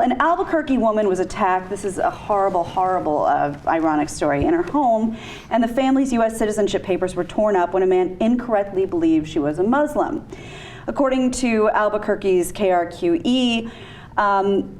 an Albuquerque woman was attacked. This is a horrible, horrible, ironic story, in her home, and the family's U.S. citizenship papers were torn up when a man incorrectly believed she was a Muslim. According to Albuquerque's KRQE,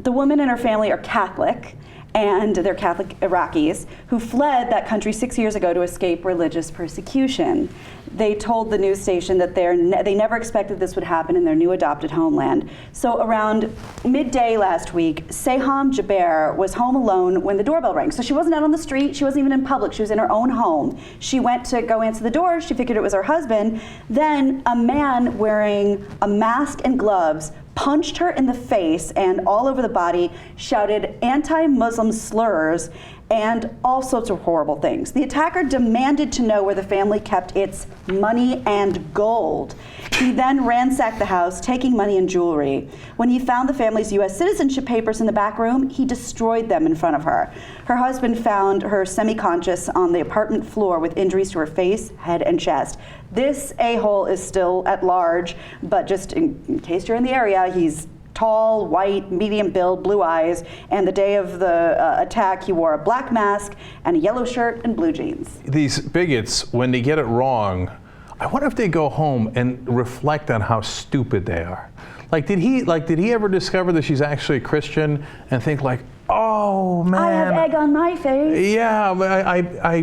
the woman and her family are Catholic, and they're Catholic Iraqis who fled that country 6 years ago to escape religious persecution. They told the news station that they never expected this would happen in their new adopted homeland. So around midday last week, Seham Jaber was home alone when the doorbell rang. So she wasn't out on the street, she wasn't even in public, she was in her own home. She went to go answer the door, she figured it was her husband. Then a man wearing a mask and gloves punched her in the face and all over the body, shouted anti-Muslim slurs, and all sorts of horrible things. The attacker demanded to know where the family kept its money and gold. He then ransacked the house, taking money and jewelry. When he found the family's U.S. citizenship papers in the back room, he destroyed them in front of her. Her husband found her semi-conscious on the apartment floor with injuries to her face, head, and chest. This a-hole is still at large, but just in case you're in the area, he's tall, white, medium build, blue eyes, and the day of the attack, he wore a black mask and a yellow shirt and blue jeans. These bigots, when they get it wrong, I wonder if they go home and reflect on how stupid they are. Did he ever discover that she's actually a Christian and think like, oh man, I have egg on my face. Yeah, I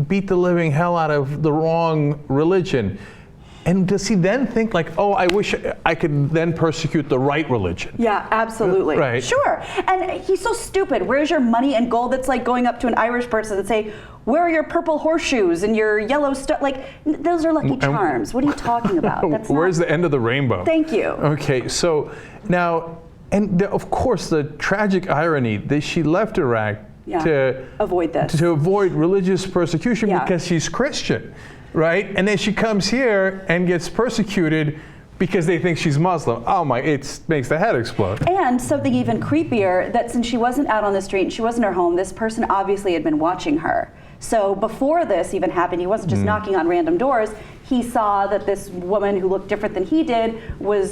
beat the living hell out of the wrong religion. And does he then think like, oh, I wish I could then persecute the right religion? Yeah, absolutely. Right. Sure. And he's so stupid. Where's your money and gold? That's like going up to an Irish person and say, where are your purple horseshoes and your yellow stuff? Like, those are Lucky Charms. What are you talking about? That's Where's the end of the rainbow? Thank you. Okay, so now, and of course, the tragic irony that she left Iraq to avoid this. To avoid religious persecution Yeah. because she's Christian. Right? And then she comes here and gets persecuted because they think she's Muslim. Oh my, it makes the head explode. And something even creepier, that since she wasn't out on the street and she wasn't at her home, this person obviously had been watching her. So before this even happened, he wasn't just knocking on random doors. He saw that this woman who looked different than he did was,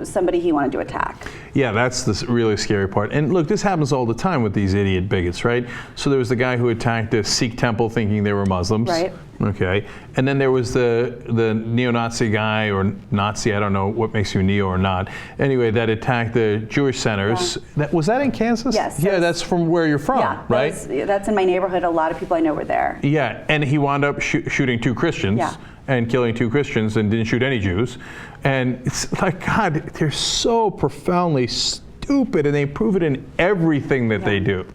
somebody he wanted to attack. Yeah, that's the really scary part. And look, this happens all the time with these idiot bigots, right? So there was the guy who attacked a Sikh temple thinking they were Muslims. Right. Okay. And then there was the neo-Nazi guy, or Nazi, I don't know what makes you neo or not. Anyway, that attacked the Jewish centers. Yeah. Was that in Kansas? Yes. Yeah, that's from where you're from, right? That's in my neighborhood. A lot of people I know were there. Yeah, and he wound up shooting 2 Christians. Yeah. And killing 2 Christians and didn't shoot any Jews. And it's like, God, they're so profoundly stupid, and they prove it in everything that they do.